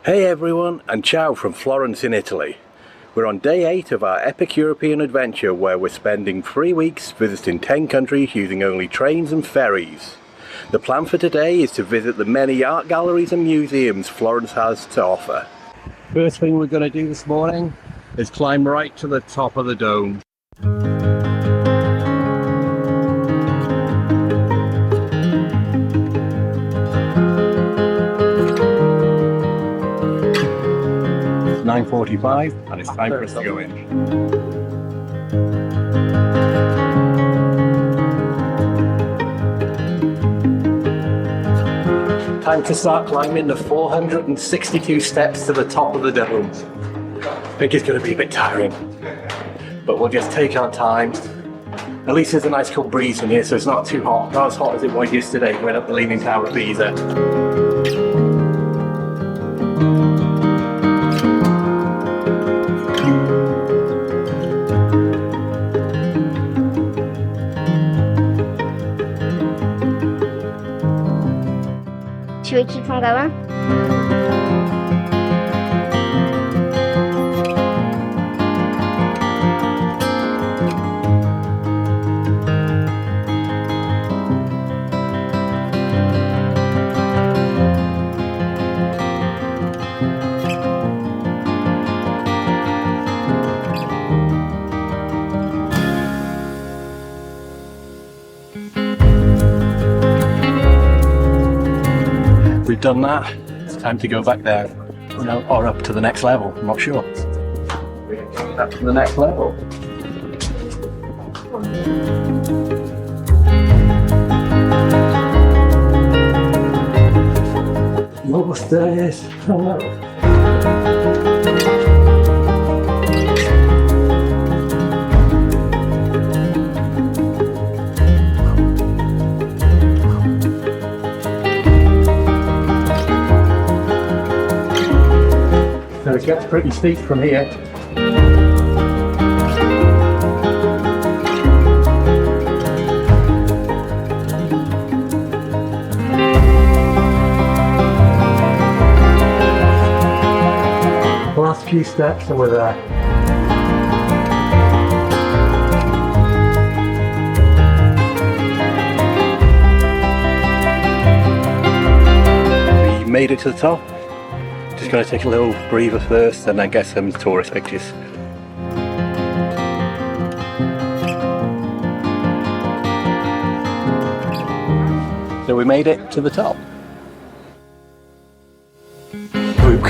Hey everyone, and ciao from Florence in Italy. We're on day 8 of our epic European adventure where we're spending 3 weeks visiting 10 countries using only trains and ferries. The plan for today is to visit the many art galleries and museums Florence has to offer. First thing we're going to do this morning is climb right to the top of the dome. It's 9:45 and it's time for us to go in. Time to start climbing the 462 steps to the top of the dome. I think it's going to be a bit tiring, but we'll just take our time. At least there's a nice cool breeze in here, so it's not too hot. Not as hot as it was yesterday going up the Leaning Tower of Pisa. Should we keep on going? We've done that. It's time to go back down, or up to the next level. I'm not sure. We're going up to the next level. More stairs. Oh no. So it gets pretty steep from here. Last few steps and we're there. We made it to the top. Just going to take a little breather first and then get some tourist pictures. So we made it to the top.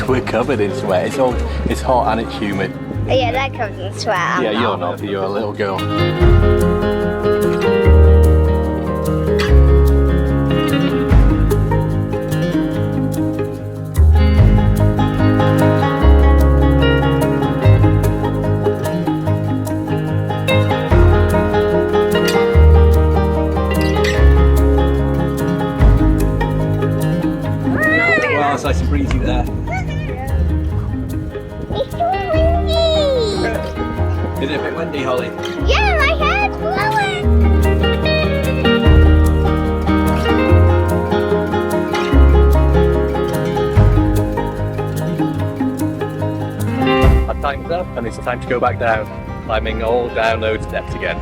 We're covered in sweat. It's hot and it's humid. Oh, yeah, that comes in sweat. Yeah, you're not. You're a little girl. Well, it's nice and breezy there. It's so windy! Is it a bit windy, Holly? Yeah, my head's blowing! Our time's up and it's time to go back down, climbing all down those steps again.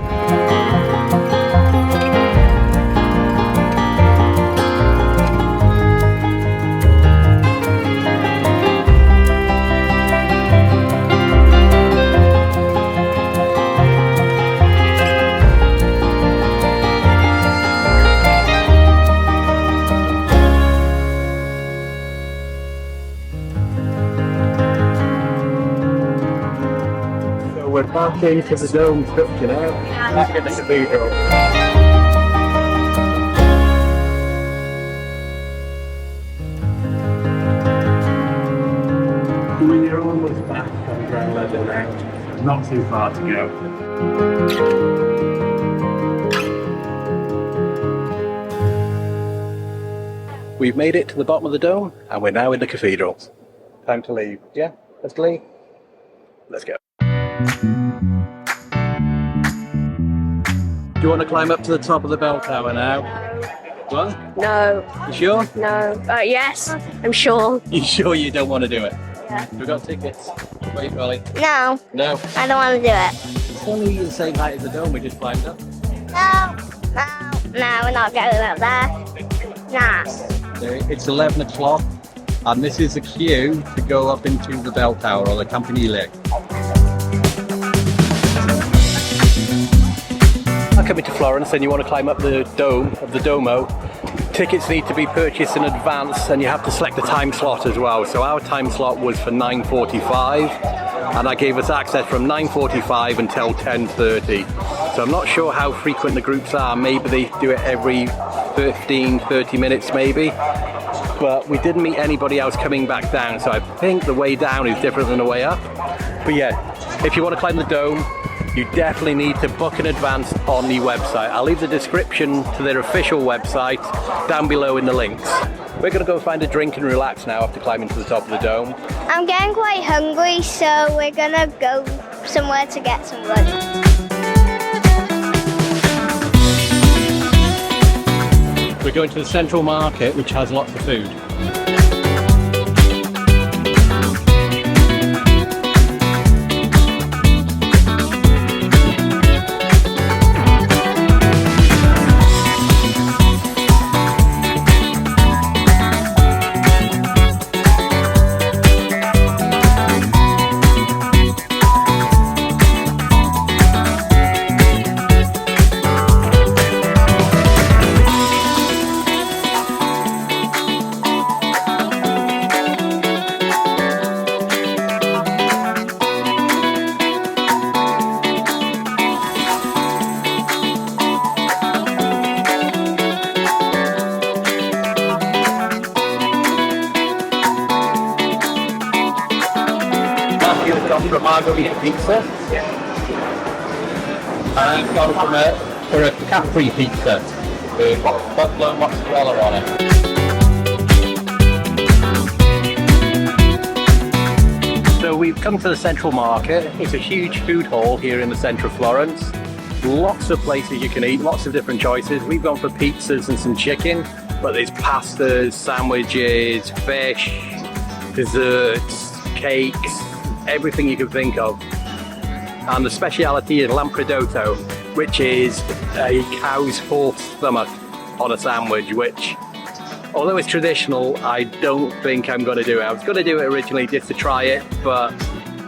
We're back into the dome structure now, back in the cathedral. We're almost back on ground level now, not too far to go. We've made it to the bottom of the dome and we're now in the cathedral. Time to leave. Yeah, let's leave. Let's go. Do you want to climb up to the top of the bell tower now? What? No. You sure? No. Yes, I'm sure. You sure you don't want to do it? Yeah. We've got tickets. Wait, Ollie. No, No. I don't want to do it. It's only the same height as the dome we just climbed up. No. No, we're not going up there. Nah. It's 11 o'clock and this is the queue to go up into the bell tower or the Campanile. Coming to Florence and you want to climb up the dome of the Duomo, tickets need to be purchased in advance and you have to select a time slot as well. So our time slot was for 9:45 and that gave us access from 9:45 until 10:30. So I'm not sure how frequent the groups are. Maybe they do it every 15-30 minutes maybe. But we didn't meet anybody else coming back down, so I think the way down is different than the way up. But yeah, if you want to climb the dome, you definitely need to book in advance on the website. I'll leave the description to their official website down below in the links. We're going to go find a drink and relax now after climbing to the top of the dome. I'm getting quite hungry, so we're gonna go somewhere to get some lunch. We're going to the Central Market, which has lots of food. Matthew's gone for a margarita pizza. And I've gone for a Capri pizza with buffalo mozzarella on it. So we've come to the Central Market. It's a huge food hall here in the centre of Florence. Lots of places you can eat, lots of different choices. We've gone for pizzas and some chicken, but there's pastas, sandwiches, fish, desserts, cakes, everything you can think of. And the speciality is lampredotto, which is a cow's fourth stomach on a sandwich, which, although it's traditional, I don't think I'm going to do it. I was going to do it originally just to try it, but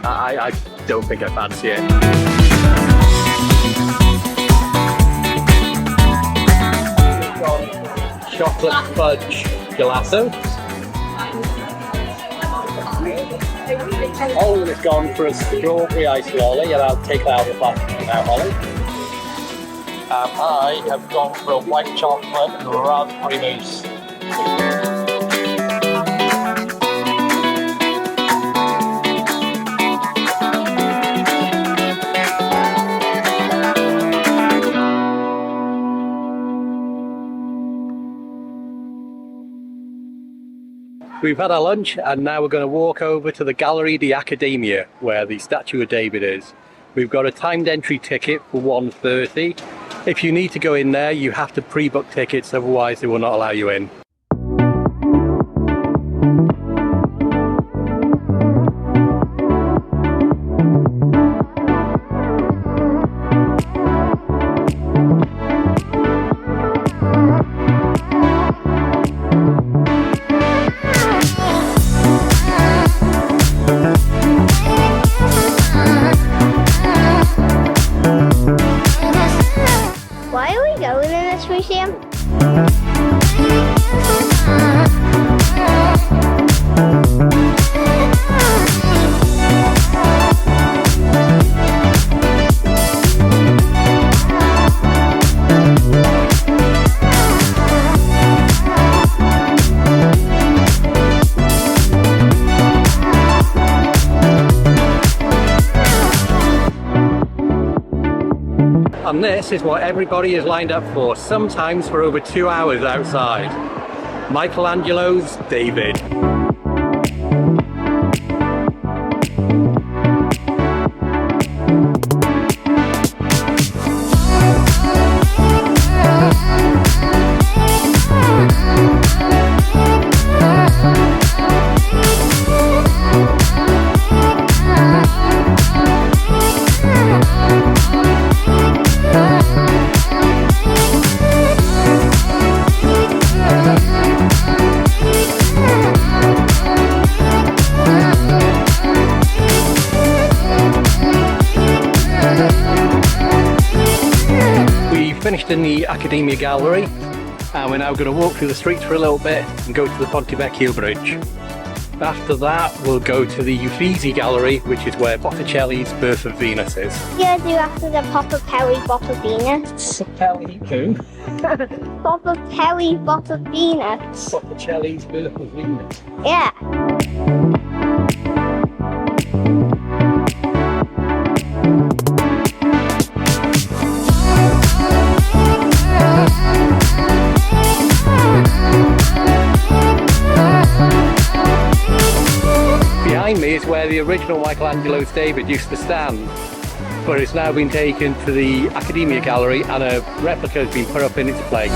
I don't think I fancy it. We've got chocolate fudge gelato. Holly has gone for a strawberry ice lolly, and I'll take that out of the plastic now, Holly. I have gone for a white chocolate and raspberry mousse. We've had our lunch and now we're going to walk over to the Gallery di Accademia where the statue of David is. We've got a timed entry ticket for 1:30. If you need to go in there, you have to pre-book tickets, otherwise they will not allow you in. Why are we going in this museum? And this is what everybody is lined up for, sometimes for over 2 hours outside. Michelangelo's David. finished in the Accademia Gallery and we're now going to walk through the streets for a little bit and go to the Ponte Vecchio Bridge. After that we'll go to the Uffizi Gallery, which is where Botticelli's Birth of Venus is. Yeah, do after the Botticelli Venus. Botticelli who? Botticelli Venus. Botticelli's Birth of Venus. Yeah. Behind me is where the original Michelangelo's David used to stand, but it's now been taken to the Accademia Gallery and a replica has been put up in its place.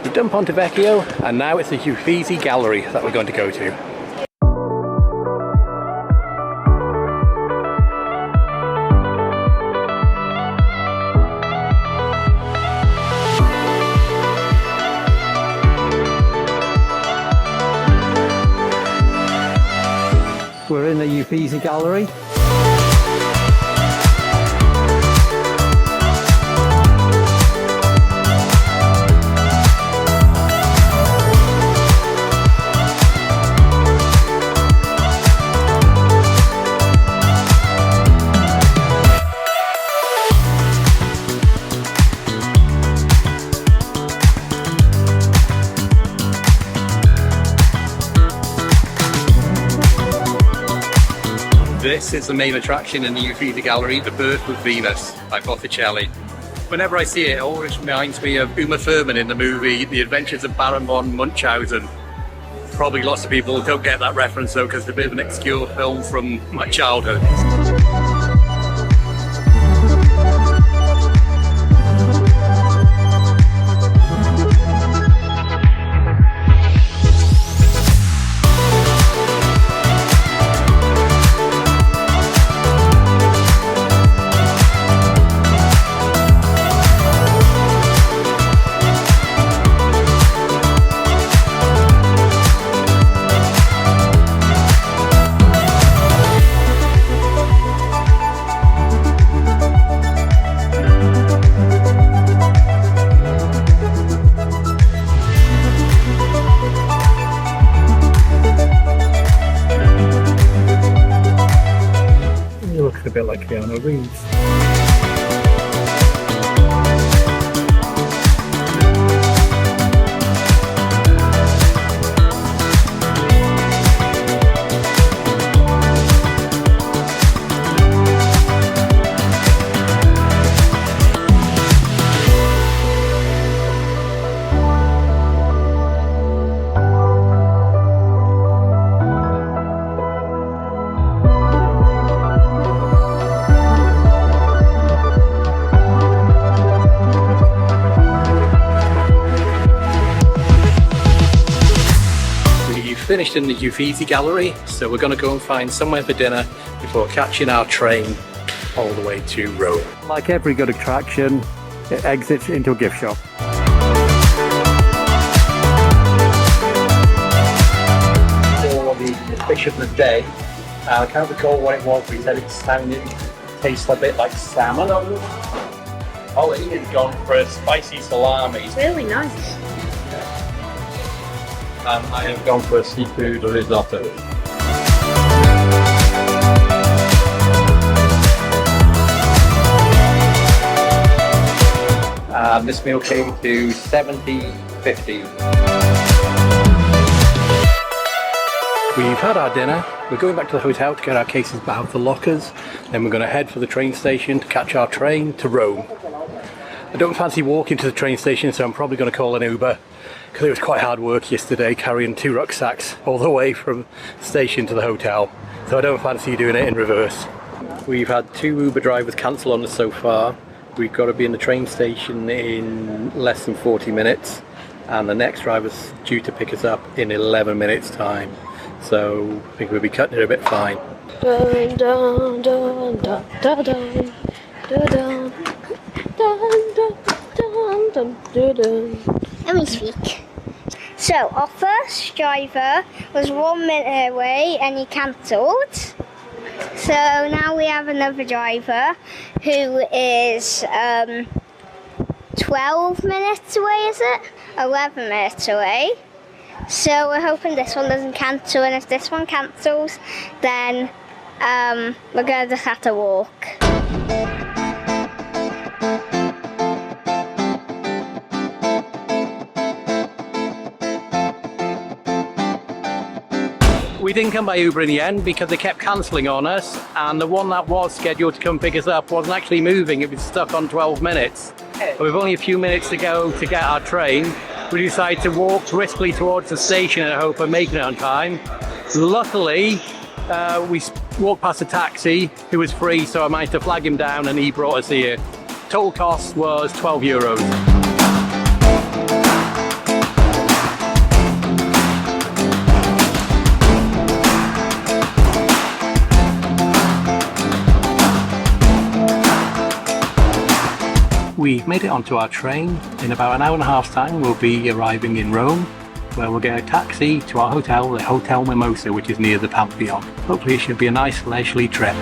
We've done Ponte Vecchio and now it's the Uffizi Gallery that we're going to go to. We're in the Uffizi Gallery. This is the main attraction in the Uffizi Gallery, The Birth of Venus by Botticelli. Whenever I see it, it always reminds me of Uma Thurman in the movie The Adventures of Baron von Munchausen. Probably lots of people don't get that reference though, because it's a bit of an obscure film from my childhood. Looks a bit like Keanu Reeves. Finished in the Uffizi Gallery, so we're going to go and find somewhere for dinner before catching our train all the way to Rome. Like every good attraction, it exits into a gift shop. For the fish of the day, I can't recall what it was, but he said it tastes a bit like salmon. Oh, Ian's gone for a spicy salami. It's really nice. And I have gone for a seafood risotto. And this meal came to $70.50. We've had our dinner. We're going back to the hotel to get our cases out of the lockers. Then we're going to head for the train station to catch our train to Rome. I don't fancy walking to the train station, so I'm probably going to call an Uber, because it was quite hard work yesterday carrying 2 rucksacks all the way from the station to the hotel. So I don't fancy doing it in reverse. We've had 2 Uber drivers cancel on us so far. We've got to be in the train station in less than 40 minutes. And the next driver's due to pick us up in 11 minutes time. So I think we'll be cutting it a bit fine. Dun, dun, dun, dun, dun, dun, dun, dun, dun, dun, dun, dun. Let me speak. So our first driver was 1 minute away and he cancelled. So now we have another driver who is 12 minutes away, is it? 11 minutes away. So we're hoping this one doesn't cancel, and if this one cancels, then we're going to just have to walk. We didn't come by Uber in the end because they kept cancelling on us, and the one that was scheduled to come pick us up wasn't actually moving. It was stuck on 12 minutes. But we've only a few minutes to go to get our train. We decided to walk briskly towards the station in hope of making it on time. Luckily, we walked past a taxi who was free, so I managed to flag him down and he brought us here. Total cost was €12. We've made it onto our train. In about an hour and a half's time we'll be arriving in Rome, where we'll get a taxi to our hotel, the Hotel Mimosa, which is near the Pantheon. Hopefully it should be a nice leisurely trip.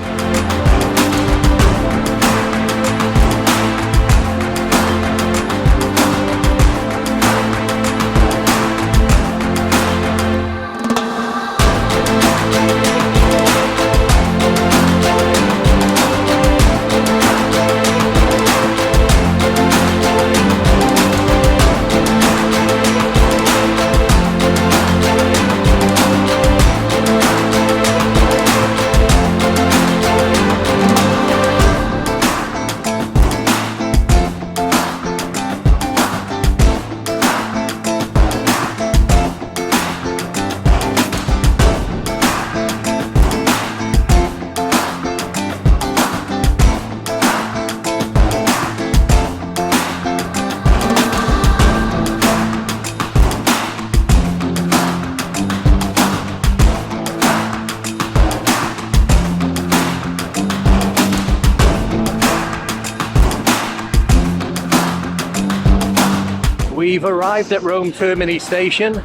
We've arrived at Rome Termini station.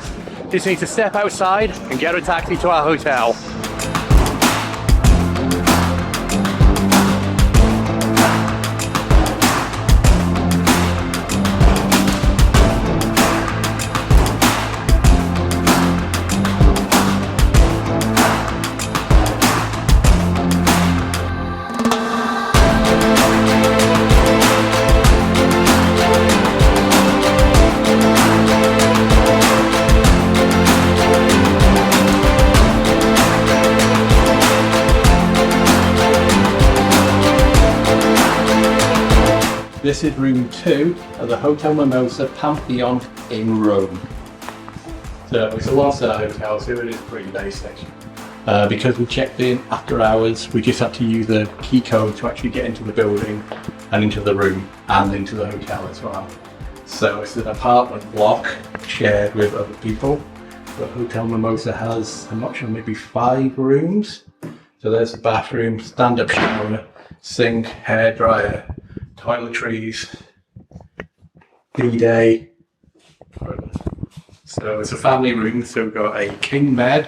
Just need to step outside and get a taxi to our hotel. This is room 2 of the Hotel Mimosa Pantheon in Rome. So it's a 1-star hotel, so it is pretty basic. Because we checked in after hours, we just had to use a key code to actually get into the building and into the room and into the hotel as well. So it's an apartment block shared with other people. The Hotel Mimosa has, I'm not sure, maybe 5 rooms. So there's the bathroom, stand-up shower, sink, hairdryer, toiletries, bidet. So it's a family room, so we've got a king bed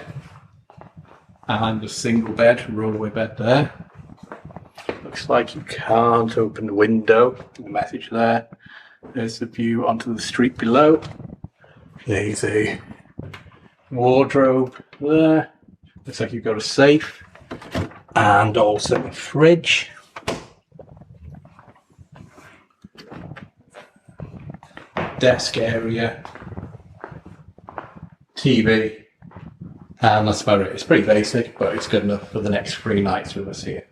and a single bed, rollaway bed there. Looks like you can't open the window, the message there. There's the view onto the street below. There's a wardrobe there. Looks like you've got a safe and also a fridge. Desk area, TV, And that's about it. It's pretty basic, but it's good enough for the next 3 nights with us here.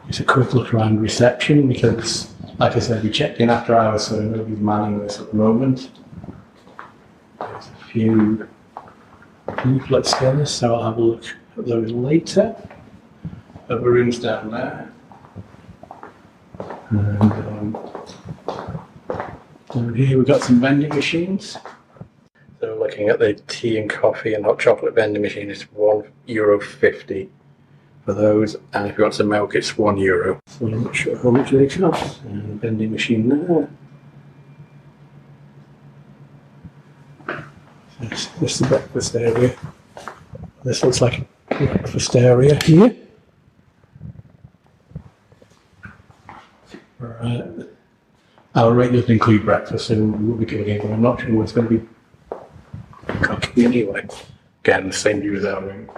Just a quick look around reception because, like I said, we checked in after hours, so nobody's manning this at the moment. There's a few leaflets here, so I'll have a look at those later. Other rooms down there. And down here we've got some vending machines. So looking at the tea and coffee and hot chocolate vending machine, it's €1.50 for those, and if you want some milk it's €1. So I'm not sure how much they cost. And vending machine there. This is the breakfast area. This looks like a breakfast area here. Right. Our rate doesn't include breakfast, so we'll be going in, but I'm not sure what's going to be cooking anyway. Again, the same view as our room.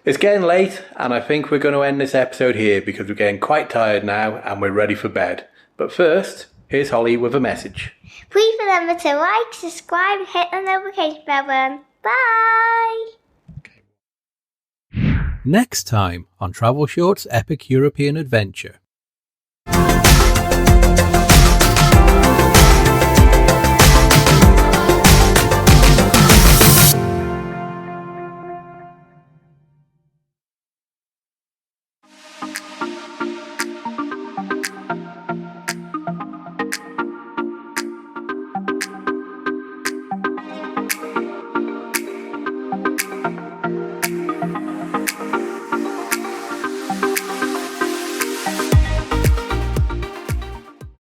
It's getting late, and I think we're going to end this episode here because we're getting quite tired now and we're ready for bed. But first, here's Holly with a message. Please remember to like, subscribe, and hit the notification bell button. Bye! Next time on Travel Short's Epic European Adventure.